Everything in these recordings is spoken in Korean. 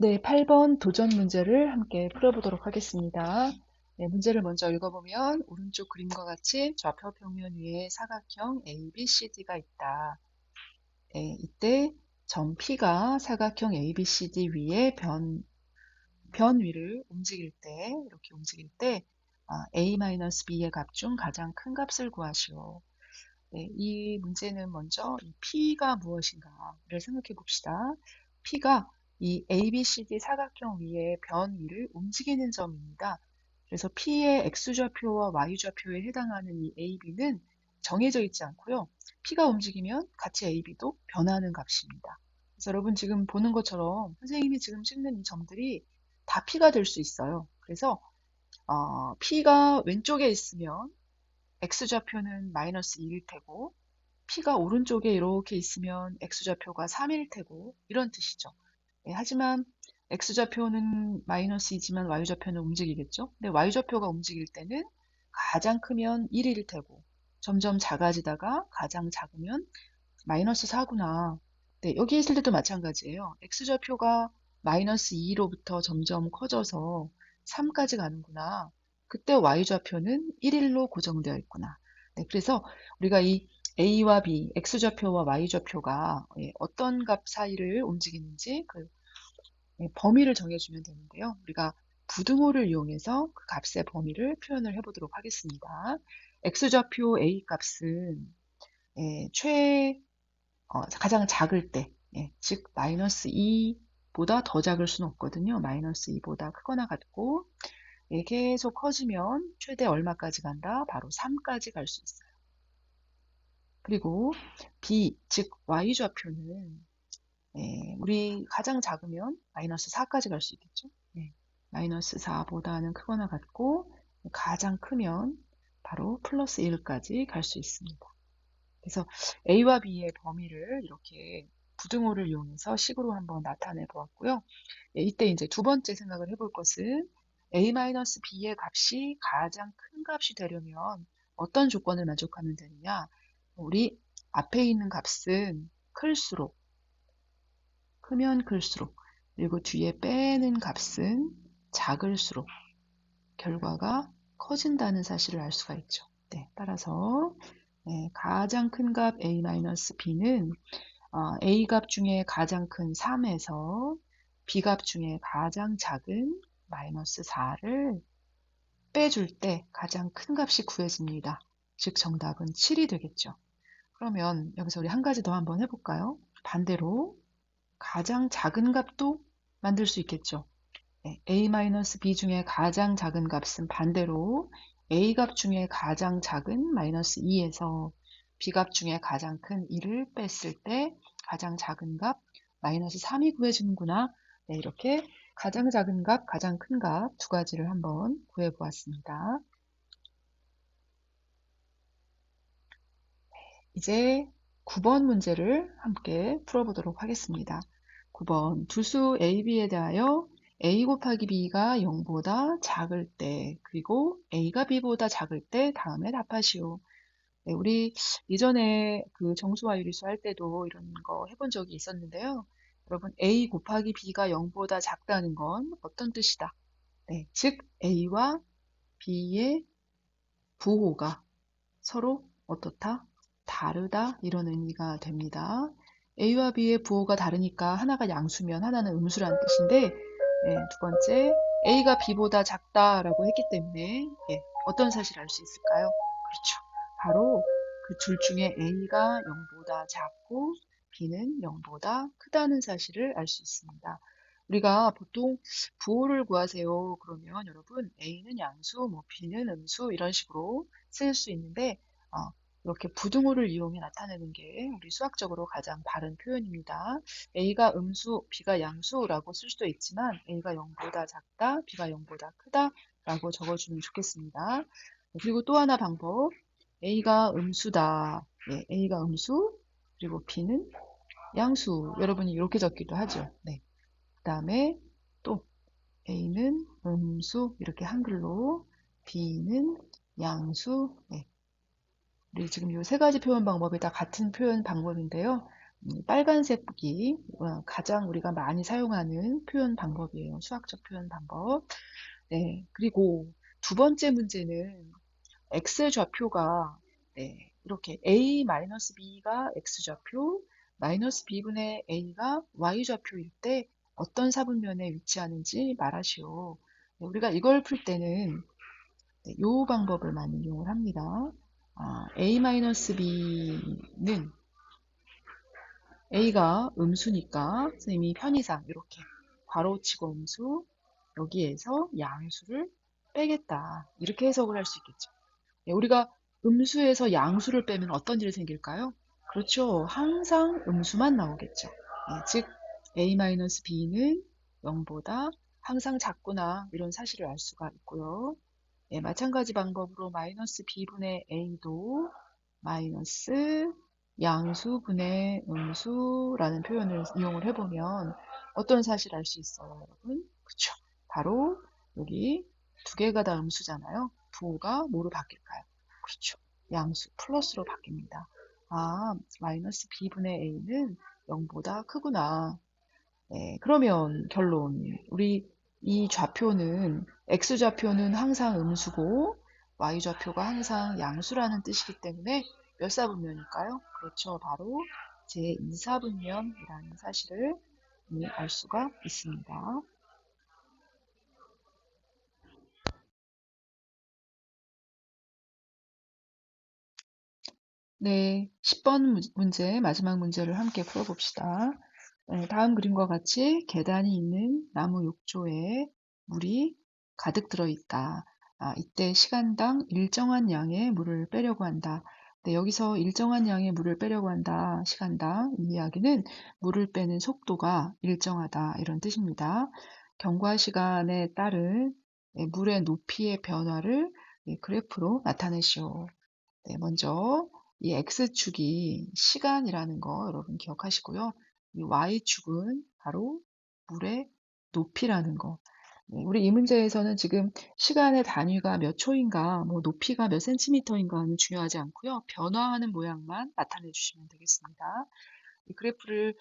네, 8번 도전 문제를 함께 풀어보도록 하겠습니다. 네, 문제를 먼저 읽어보면 오른쪽 그림과 같이 좌표 평면 위에 사각형 ABCD가 있다. 네, 이때 점 P가 사각형 ABCD 위에 변 위를 움직일 때, 이렇게 움직일 때 A-B의 값 중 가장 큰 값을 구하시오. 네, 이 문제는 먼저 이 P가 무엇인가를 생각해 봅시다. P가 이 ABCD 사각형 위에 변 위를 움직이는 점입니다. 그래서 P의 X좌표와 Y좌표에 해당하는 이 AB는 정해져 있지 않고요. P가 움직이면 같이 AB도 변하는 값입니다. 그래서 여러분 지금 보는 것처럼 선생님이 지금 찍는 이 점들이 다 P가 될 수 있어요. 그래서 P가 왼쪽에 있으면 X좌표는 마이너스 2일 테고 P가 오른쪽에 이렇게 있으면 X좌표가 3일 테고 이런 뜻이죠. 예, 하지만 X좌표는 마이너스 2지만 Y좌표는 움직이겠죠. 근데 Y좌표가 움직일 때는 가장 크면 1일 테고 점점 작아지다가 가장 작으면 마이너스 4구나. 네, 여기 있을 때도 마찬가지예요. X좌표가 마이너스 2로부터 점점 커져서 3까지 가는구나. 그때 Y좌표는 1일로 고정되어 있구나. 네, 그래서 우리가 이 A와 B, X좌표와 Y좌표가 어떤 값 사이를 움직이는지 그 범위를 정해주면 되는데요. 우리가 부등호를 이용해서 그 값의 범위를 표현을 해보도록 하겠습니다. X좌표 A 값은 가장 작을 때, 즉 마이너스 2보다 더 작을 수는 없거든요. 마이너스 2보다 크거나 같고 계속 커지면 최대 얼마까지 간다? 바로 3까지 갈 수 있어요. 그리고 B, 즉 Y좌표는 우리 가장 작으면 마이너스 4까지 갈 수 있겠죠. 마이너스 4보다는 크거나 같고 가장 크면 바로 플러스 1까지 갈 수 있습니다. 그래서 A와 B의 범위를 이렇게 부등호를 이용해서 식으로 한번 나타내 보았고요. 이때 이제 두 번째 생각을 해볼 것은 A-B의 값이 가장 큰 값이 되려면 어떤 조건을 만족하면 되느냐? 우리 앞에 있는 값은 클수록, 크면 클수록, 그리고 뒤에 빼는 값은 작을수록 결과가 커진다는 사실을 알 수가 있죠. 네, 따라서 가장 큰 값 A-B는 A 값 중에 가장 큰 3에서 B 값 중에 가장 작은 마이너스 4를 빼줄 때 가장 큰 값이 구해집니다. 즉 정답은 7이 되겠죠. 그러면 여기서 우리 한 가지 더 한번 해볼까요? 반대로 가장 작은 값도 만들 수 있겠죠. A-B 중에 가장 작은 값은 반대로 A 값 중에 가장 작은 마이너스 2에서 B 값 중에 가장 큰 1을 뺐을 때 가장 작은 값 마이너스 3이 구해지는구나. 네, 이렇게 가장 작은 값, 가장 큰 값 두 가지를 한번 구해 보았습니다. 이제 9번 문제를 함께 풀어보도록 하겠습니다. 9번 두수 AB에 대하여 A 곱하기 B가 0보다 작을 때 그리고 A가 B보다 작을 때 다음에 답하시오. 네, 우리 이전에 그 정수와 유리수 할 때도 이런 거 해본 적이 있었는데요. 여러분 A 곱하기 B가 0보다 작다는 건 어떤 뜻이다? 네, 즉 A와 B의 부호가 서로 어떻다? 다르다? 이런 의미가 됩니다. A와 B의 부호가 다르니까 하나가 양수면 하나는 음수라는 뜻인데 두 번째 A가 B보다 작다라고 했기 때문에 어떤 사실을 알 수 있을까요? 그렇죠. 바로 그 둘 중에 A가 0보다 작고 B는 0보다 크다는 사실을 알 수 있습니다. 우리가 보통 부호를 구하세요. 그러면 여러분 A는 양수, 뭐 B는 음수 이런 식으로 쓸 수 있는데 이렇게 부등호를 이용해 나타내는 게 우리 수학적으로 가장 바른 표현입니다. A가 음수, B가 양수라고 쓸 수도 있지만 A가 0보다 작다, B가 0보다 크다라고 적어주면 좋겠습니다. 그리고 또 하나 방법, A가 음수다. A가 음수, 그리고 B는 양수. 여러분이 이렇게 적기도 하죠. 네. 그 다음에 또 A는 음수 이렇게 한글로, B는 양수. 네. 우리 지금 이 세 가지 표현 방법이 다 같은 표현 방법인데요. 빨간색이 가장 우리가 많이 사용하는 표현 방법이에요. 수학적 표현 방법. 네, 그리고 두 번째 문제는 x 좌표가 네, 이렇게 a-b가 x 좌표, 마이너스 b분의 a가 y 좌표일 때 어떤 사분면에 위치하는지 말하시오. 네, 우리가 이걸 풀 때는 네, 이 방법을 많이 이용을 합니다. a-b는 a가 음수니까 선생님이 편의상 이렇게 괄호치고 음수, 여기에서 양수를 빼겠다. 이렇게 해석을 할 수 있겠죠. 네, 우리가 음수에서 양수를 빼면 어떤 일이 생길까요? 그렇죠. 항상 음수만 나오겠죠. 네, 즉 a-b는 0보다 항상 작구나 이런 사실을 알 수가 있고요. 네, 마찬가지 방법으로 마이너스 b분의 a도 마이너스 양수분의 음수라는 표현을 이용을 해보면 어떤 사실을 알 수 있어요, 여러분? 그쵸? 바로 여기 두 개가 다 음수잖아요. 부호가 뭐로 바뀔까요? 그렇죠. 양수 플러스로 바뀝니다. 마이너스 b분의 a는 0보다 크구나. 네, 그러면 결론. 우리 이 좌표는, x좌표는 항상 음수고, y좌표가 항상 양수라는 뜻이기 때문에 몇 사분면일까요? 그렇죠. 바로 제2사분면이라는 사실을 알 수가 있습니다. 네, 10번 문제, 마지막 문제를 함께 풀어봅시다. 다음 그림과 같이 계단이 있는 나무 욕조에 물이 가득 들어있다. 이때 시간당 일정한 양의 물을 빼려고 한다. 네, 여기서 일정한 양의 물을 빼려고 한다. 시간당 이 이야기는 물을 빼는 속도가 일정하다. 이런 뜻입니다. 경과 시간에 따른 물의 높이의 변화를 그래프로 나타내시오. 네, 먼저 이 X축이 시간이라는 거 여러분 기억하시고요. 이 Y축은 바로 물의 높이라는 거. 네, 우리 이 문제에서는 지금 시간의 단위가 몇 초인가, 뭐 높이가 몇 센티미터인가는 중요하지 않고요. 변화하는 모양만 나타내 주시면 되겠습니다. 이 그래프를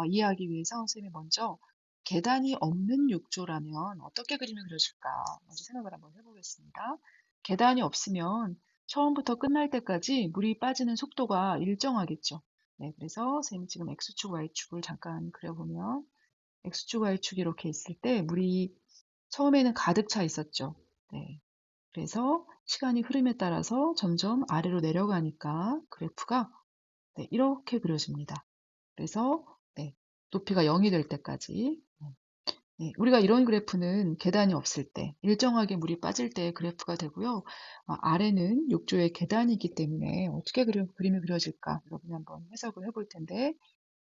이해하기 위해서 선생님이 먼저 계단이 없는 욕조라면 어떻게 그림을 그려줄까 먼저 생각을 한번 해보겠습니다. 계단이 없으면 처음부터 끝날 때까지 물이 빠지는 속도가 일정하겠죠. 네, 그래서 선생님 지금 X축, Y축을 잠깐 그려보면 X축, Y축이 이렇게 있을 때 물이 처음에는 가득 차 있었죠. 네, 그래서 시간이 흐름에 따라서 점점 아래로 내려가니까 그래프가 네, 이렇게 그려집니다. 그래서 네, 높이가 0이 될 때까지 네, 우리가 이런 그래프는 계단이 없을 때 일정하게 물이 빠질 때의 그래프가 되고요. 아래는 욕조의 계단이 있기 때문에 어떻게 그림이 그려질까 여러분이 한번 해석을 해볼 텐데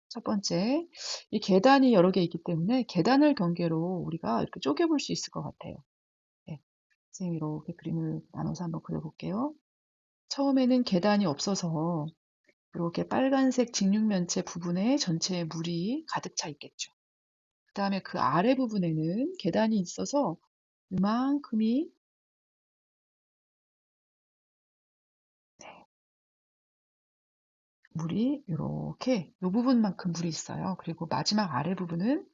첫 번째, 이 계단이 여러 개 있기 때문에 계단을 경계로 우리가 이렇게 쪼개볼 수 있을 것 같아요. 네, 선생님이 이렇게 그림을 나눠서 한번 그려볼게요. 처음에는 계단이 없어서 이렇게 빨간색 직육면체 부분에 전체에 물이 가득 차 있겠죠. 그 다음에 그 아래 부분에는 계단이 있어서 이만큼이 물이 이렇게 이 부분만큼 물이 있어요. 그리고 마지막 아래 부분은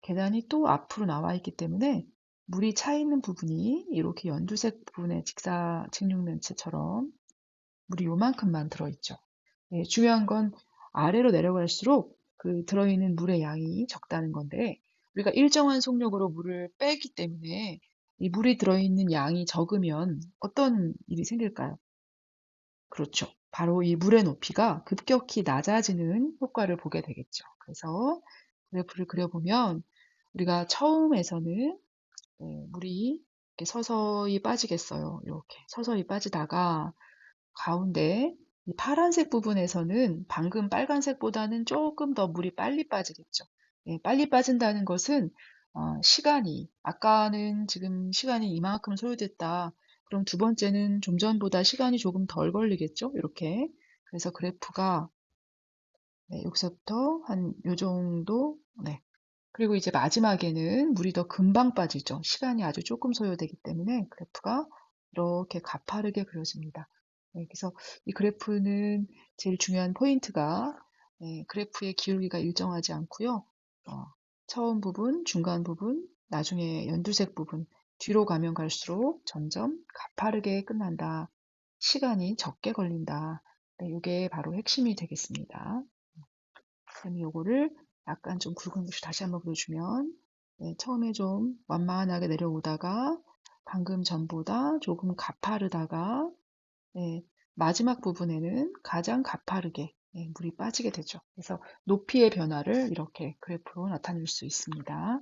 계단이 또 앞으로 나와 있기 때문에 물이 차 있는 부분이 이렇게 연두색 부분의 직육면체처럼 물이 요만큼만 들어있죠. 네, 중요한 건 아래로 내려갈수록 그 들어있는 물의 양이 적다는 건데 우리가 일정한 속력으로 물을 빼기 때문에 이 물이 들어있는 양이 적으면 어떤 일이 생길까요? 그렇죠. 바로 이 물의 높이가 급격히 낮아지는 효과를 보게 되겠죠. 그래서 그래프를 그려보면 우리가 처음에서는 물이 이렇게 서서히 빠지겠어요. 이렇게 서서히 빠지다가 가운데 이 파란색 부분에서는 방금 빨간색보다는 조금 더 물이 빨리 빠지겠죠. 빨리 빠진다는 것은 시간이 아까는 지금 시간이 이만큼 소요됐다. 그럼 두 번째는 좀 전보다 시간이 조금 덜 걸리겠죠. 이렇게. 그래서 그래프가 네, 여기서부터 한 요 정도. 네. 그리고 이제 마지막에는 물이 더 금방 빠지죠. 시간이 아주 조금 소요되기 때문에 그래프가 이렇게 가파르게 그려집니다. 네, 그래서 이 그래프는 제일 중요한 포인트가 그래프의 기울기가 일정하지 않고요. 처음 부분, 중간 부분, 나중에 연두색 부분, 뒤로 가면 갈수록 점점 가파르게 끝난다. 시간이 적게 걸린다. 네, 이게 바로 핵심이 되겠습니다. 그럼 요거를 약간 좀 굵은 글씨 다시 한번 보여주면, 처음에 좀 완만하게 내려오다가 방금 전보다 조금 가파르다가, 마지막 부분에는 가장 가파르게 물이 빠지게 되죠. 그래서 높이의 변화를 이렇게 그래프로 나타낼 수 있습니다.